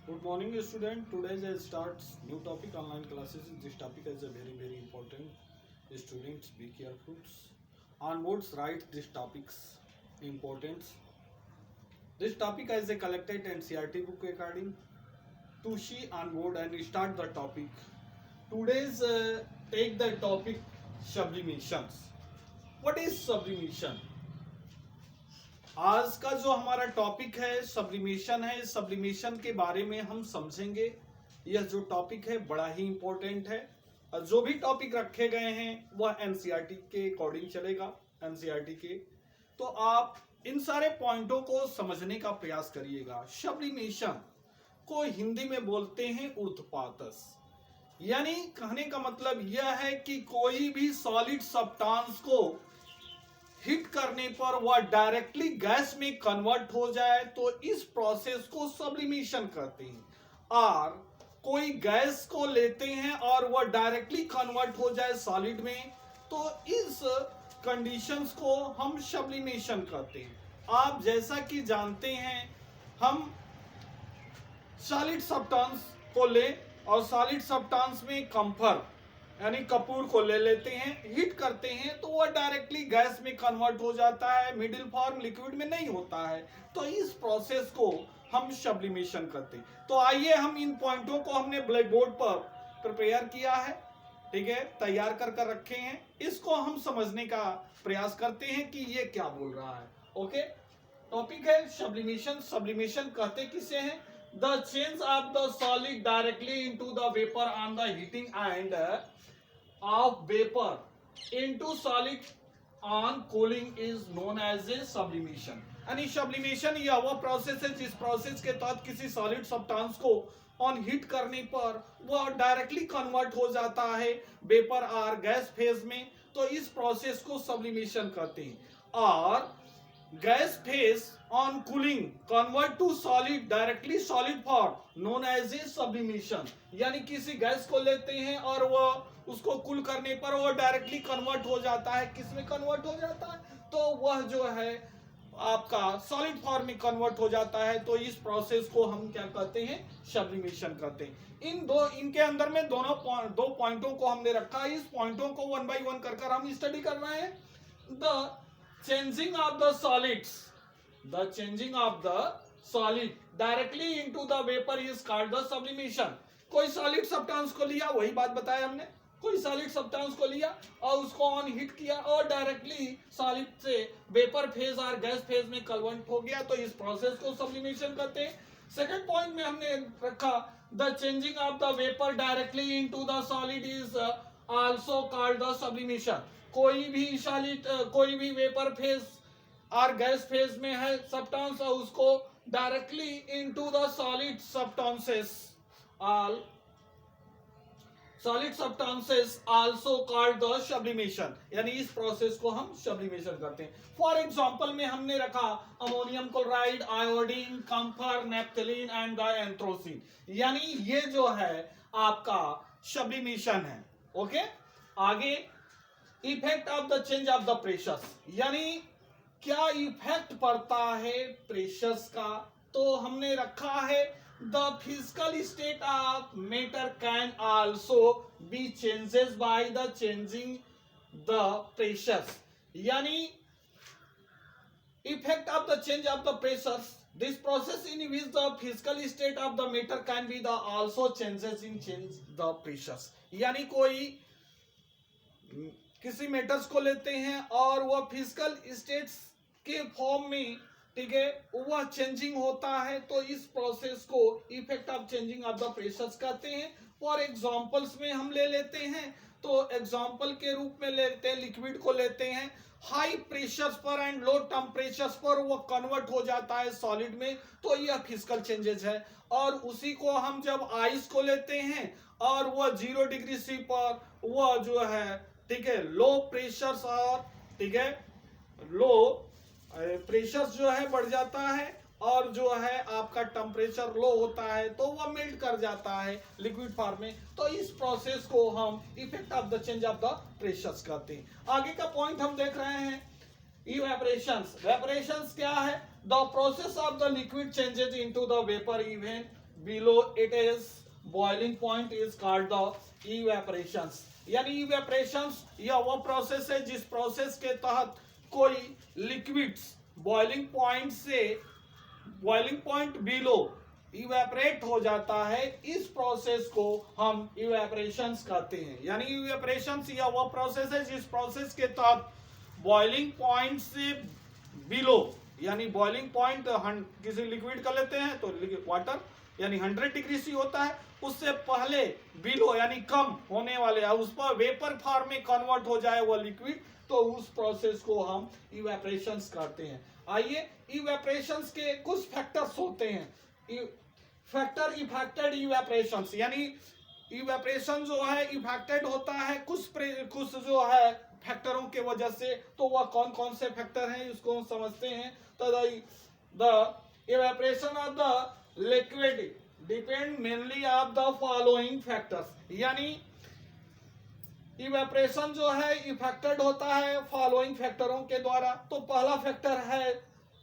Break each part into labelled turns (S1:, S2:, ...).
S1: Good morning, student. Today I start new topic online classes. This topic is a very important. Students, be careful. On boards, write these topics importance. This topic is a collected NCERT book according to she on board and start the topic. Today's take the topic sublimations. What is sublimation? आज का जो हमारा topic है sublimation है। Sublimation के बारे में हम समझेंगे। यह जो टॉपिक है बड़ा ही इंपॉर्टेंट है और जो भी टॉपिक रखे गए हैं वह एनसीईआरटी के अकॉर्डिंग चलेगा। एनसीईआरटी के तो आप इन सारे पॉइंटों को समझने का प्रयास करिएगा। सब्लिमेशन को हिंदी में बोलते हैं ऊर्ध्वपातस, यानी कहने का मतलब यह है कि कोई भी सॉलिड सब्सटेंस को हीट करने पर वह डायरेक्टली गैस में कन्वर्ट हो जाए तो इस प्रोसेस को सब्लिमेशन कहते हैं। और कोई गैस को लेते हैं और वह डायरेक्टली कन्वर्ट हो जाए सॉलिड में तो इस कंडीशंस को हम सब्लिमेशन कहते हैं। आप जैसा कि जानते हैं हम सॉलिड सब्सटेंस को ले और सॉलिड सब्सटेंस में कंफर यानी कपूर को ले लेते हैं, हीट करते हैं तो वह डायरेक्टली गैस में कन्वर्ट हो जाता है, मिडिल फॉर्म लिक्विड में नहीं होता है। तो इस प्रोसेस को हम सब्लिमेशन करते हैं। तो आइए हम इन पॉइंटों को हमने ब्लैक बोर्ड पर प्रिपेयर किया है, ठीक है, तैयार कर रखे हैं। इसको हम समझने का प्रयास करते हैं कि ये क्या बोल रहा है। ओके, टॉपिक है सब्लिमेशन। सब्लिमेशन कहते किसे हैं? The change of the solid directly into the vapour on the heating and of vapor into solid on cooling is known as a sublimation। यानी sublimation यह वह प्रोसेस है जिस प्रोसेस के तहत किसी सॉलिड सब्सटेंस को ऑन हीट करने पर वह डायरेक्टली कन्वर्ट हो जाता है वेपर और गैस फेज में। तो इस प्रोसेस को सब्लिमेशन कहते हैं। और gas phase on cooling convert to solid directly solid form known as a sublimation. यानी किसी गैस को लेते हैं और वह उसको कूल करने पर वो डायरेक्टली कन्वर्ट हो जाता है। किस में कन्वर्ट हो जाता है? तो वह जो है आपका सॉलिड फॉर्म में कन्वर्ट हो जाता है। तो इस प्रोसेस को हम क्या कहते हैं? सब्लिमेशन कहते हैं। इनके अंदर में दो पॉइंटों को हमने रखा है। इस पॉइंटों को वन बाय वन कर हम स्टडी कर रहे हैं। The changing of the solids, the changing of the solid directly into the vapour is called the sublimation. कोई सॉलिड सब्सटेंस को लिया, वही बात बताया हमने, कोई सॉलिड सब्सटेंस को लिया और उसको ऑन हीट किया और डायरेक्टली सॉलिड से वेपर फेज और गैस फेज में कन्वर्ट हो गया तो इस प्रोसेस को सब्लिमेशन कहते हैं। सेकंड पॉइंट में हमने रखा the changing of the vapour directly into the solid is also called the sublimation. कोई भी सॉलिड कोई भी वेपर फेज और गैस फेज में है सब्सटेंस और उसको directly into the solid substances all solid substances also called the sublimation. यानी इस प्रोसेस को हम सब्लिमेशन करते हैं। फॉर एग्जांपल में हमने रखा ammonium chloride, iodine, camphor, naphthalene and the anthracene. यानी ये जो है आपका सब्लिमेशन है। ओके, आगे effect of the change of the pressures, यानी क्या इफेक्ट पड़ता है प्रेशर्स का। तो हमने रखा है the physical state of matter can also be changes by the changing the pressures। यानी effect of the change of the pressures, this process in which the physical state of the matter can be the also changes in change the pressures। यानी कोई किसी matters को लेते हैं और वह physical states के फॉर्म में, ठीक है, वह चेंजिंग होता है तो इस प्रोसेस को effect of changing of the pressures कहते हैं। फॉर एग्जांपल्स में हम ले लेते हैं तो एग्जांपल के रूप में लेते हैं, लिक्विड को लेते हैं, हाई प्रेशर्स पर एंड लो टेम्परेचर्स पर वह कन्वर्ट हो जाता है सॉलिड में तो यह फिजिकल चेंजेस है। और उसी को हम जब आइस को लेते हैं और वह 0 डिग्री सी पर वह जो है, ठीक है, लो प्रेशर्स और, ठीक है, लो प्रेशर जो है बढ़ जाता है और जो है आपका टेम्परेचर लो होता है तो वह मेल्ट कर जाता है लिक्विड फॉर्म में। तो इस प्रोसेस को हम effect of the change of the pressures कहते हैं। आगे का पॉइंट हम देख रहे हैं इवेपरेशंस, वेपरेशंस क्या है? The process of the liquid changes into the vapour even below it is boiling point is called the evaporations. यानी इवेपरेशंस यह वो प्रोसेस है जिस प्रोसेस के तहत कोई लिक्विड्स बॉइलिंग पॉइंट से बॉइलिंग पॉइंट बिलो इवेपरेट हो जाता है। इस प्रोसेस को हम इवेपरेशंस कहते हैं। यानी इवेपरेशंस यह वो प्रोसेस है जिस प्रोसेस के तहत बॉइलिंग पॉइंट से बिलो, यानी बॉइलिंग पॉइंट किसी लिक्विड का लेते हैं तो वाटर यानी 100 डिग्री सी होता है, उससे पहले बिलो यानी कम होने वाले उस पर वेपर फॉर्म में कन्वर्ट हो जाए वो लिक्विड, तो उस प्रोसेस को हम इवेपरेशंस कहते हैं। आइए इवेपरेशंस के कुछ फैक्टर्स होते हैं। फैक्टर इफेक्टेड इवेपरेशंस, यानी इवेपरेशन जो है इफेक्टेड होता है कुछ जो है फैक्टरों के वजह से। तो वह कौन कौन से फैक्टर हैं इसको हम समझते हैं। तो the evaporation of the liquid depend mainly of the following factors, यानी इवेपरेशन जो है इफेक्टेड होता है फॉलोइंग फैक्टरों के द्वारा। तो पहला फैक्टर है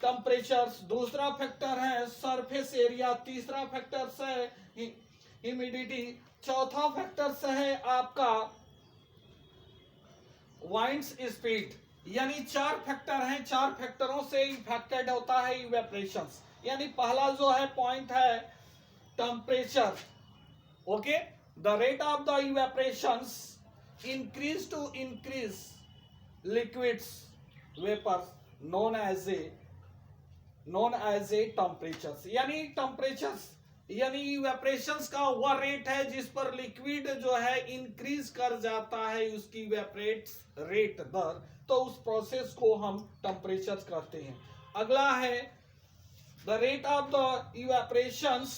S1: टेम्परेचर, दूसरा फैक्टर है सरफेस एरिया, तीसरा फैक्टर है ह्यूमिडिटी, चौथा फैक्टर है आपका वाइंड स्पीड। यानी 4 फैक्टर हैं, 4 फैक्टरों से इफेक्टेड होता है इवेपरेशन। यानी पहला जो है पॉइंट है temperature. Okay, the rate of the evaporations increase to increase liquids vapors known as a temperatures। यानी टेम्परेचर्स यानी इवेपरेशंस का वह रेट है जिस पर लिक्विड जो है इंक्रीज कर जाता है उसकी इवेपरेट रेट दर, तो उस प्रोसेस को हम टेम्परेचर कहते हैं। अगला है the rate of the evaporations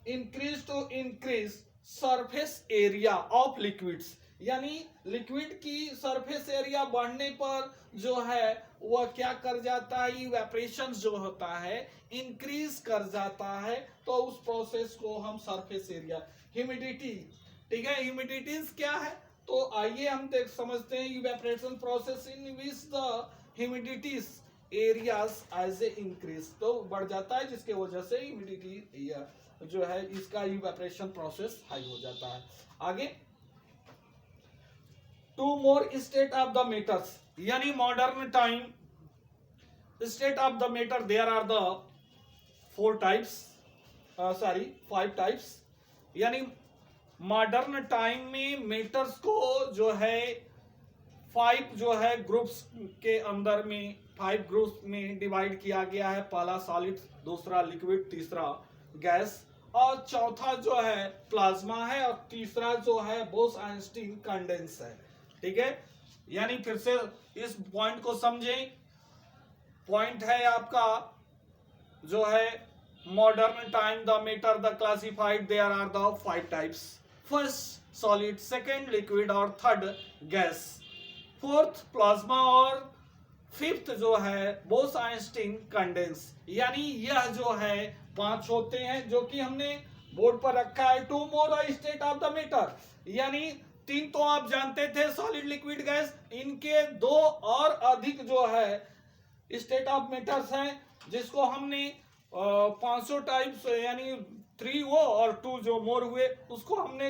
S1: increase to increase surface area of liquids. यानी लिक्विड की सरफेस एरिया बढ़ने पर जो है वह क्या कर जाता है, इवेपरेशन जो होता है इंक्रीज कर जाता है, तो उस प्रोसेस को हम सरफेस एरिया। ह्यूमिडिटी, ठीक है, ह्यूमिडिटीज क्या है? तो आइए हम देख समझते हैं evaporation process in which the humidities areas as a increase, तो बढ़ जाता है जिसके वजह से ह्यूमिडिटी जो है इसका इवेपरेशन प्रोसेस हाई हो जाता है। आगे two more state of the matters, यानी modern time state of the matter there are the 5 types. यानी मॉडर्न टाइम में मैटर्स को जो है 5 जो है ग्रुप्स के अंदर में 5 ग्रुप्स में डिवाइड किया गया है। पहला सॉलिड, दूसरा लिक्विड, तीसरा गैस और चौथा जो है प्लाज्मा है और तीसरा जो है बोस-आइंस्टीन कंडेंस है। ठीक है, यानी फिर से इस पॉइंट को समझें। पॉइंट है आपका जो है modern time the matter the classified there are the 5 types. First solid, second liquid और थर्ड गैस, फोर्थ प्लाज्मा और फिफ्थ जो है बोस-आइंस्टीन कंडेंस। यानी यह जो है 5 होते हैं जो कि हमने बोर्ड पर रखा है। Two more state of the matter, यानी 3 तो आप जानते थे सॉलिड, लिक्विड, गैस। इनके 2 और अधिक जो है स्टेट ऑफ मैटर्स हैं जिसको हमने 500 टाइप्स यानी 3 वो और 2 जो मोर हुए उसको हमने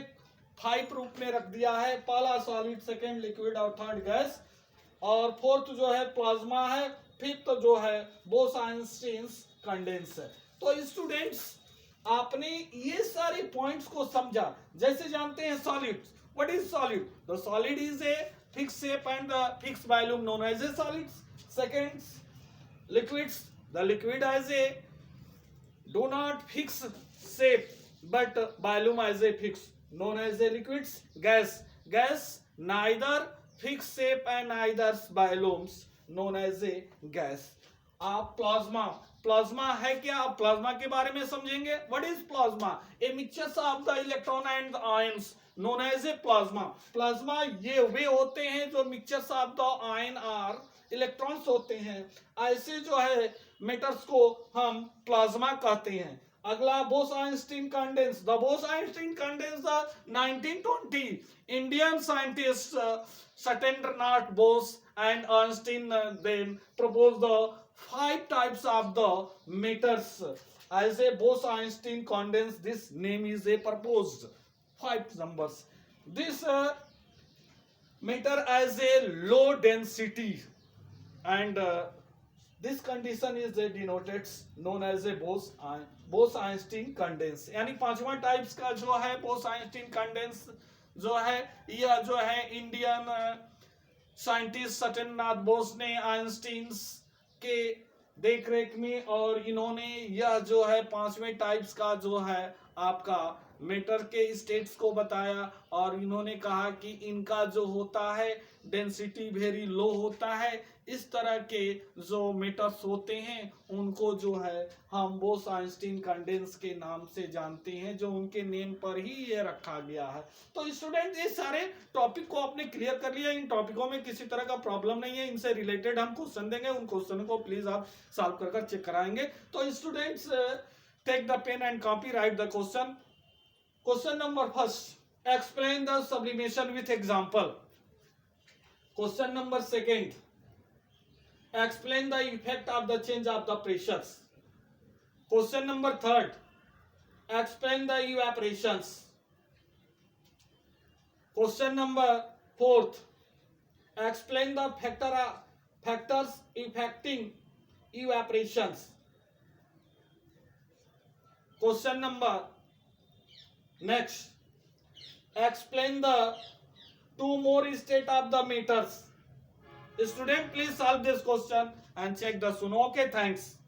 S1: 5 रूप में रख दिया है। पहला सॉलिड, सेकंड लिक्विड और थर्ड गैस, और फोर्थ जो है प्लाज्मा है, फिफ्थ जो है बोस-आइंस्टीन कंडेंस है। तो स्टूडेंट्स आपने ये सारे पॉइंट्स को समझा। जैसे जानते हैं solid, what is solid? The solid is a fix shape and the fix volume known as a solids. Second liquids, the liquid as a do not fix shape but volume as a fix known as a liquids. Gas neither fix shape and neither volumes known as a gas. आप plasma है क्या? आप plasma के बारे में समझेंगे। What is plasma? A mixture of the electron and the ions known as a plasma. Plasma ये वे होते हैं जो मिक्सचर ऑफ द आयन और इलेक्ट्रॉन्स होते हैं। ऐसे जो है मैटर्स को हम प्लाज्मा कहते हैं। अगला Bose-Einstein condense, the Bose-Einstein condense, the 1920 Indian scientist Satyendra Bose and Einstein then proposed the 5 types of the matters as a Bose-Einstein condense. This name is a proposed 5 numbers. This matter as a low density and this condition is denoted known as a Bose-Einstein condense. यानी 5वां types का जो है Bose-Einstein condense जो है यह जो है इंडियन साइंटिस्ट सत्येंद्रनाथ बोस ने आइंस्टीन के देखरेख में और इन्होंने यह जो है 5वें टाइप्स का जो है आपका मैटर के स्टेट्स को बताया और इन्होंने कहा कि इनका जो होता है डेंसिटी वेरी लो होता है। इस तरह के जो मैटर्स होते हैं उनको जो है हम बोस-आइंस्टीन कंडेंस के नाम से जानते हैं, जो उनके नेम पर ही ये रखा गया है। तो स्टूडेंट ये सारे टॉपिक को आपने क्लियर कर लिया। इन टॉपिकों में किसी तरह का प्रॉब्लम नहीं है, इनसे रिलेटेड हम क्वेश्चन देंगे, उन क्वेश्चन को प्लीज आप सॉल्व कर चेक कराएंगे। तो students take the pen and copy, write the question. Question number first, explain the sublimation with example. Question number second, explain the effect of the change of the pressures. Question number third, explain the evaporations. Question number fourth, explain the factors affecting evaporations. Question number next, explain the 2 more state of the meters. Student, please solve this question and check the soon. Okay, thanks.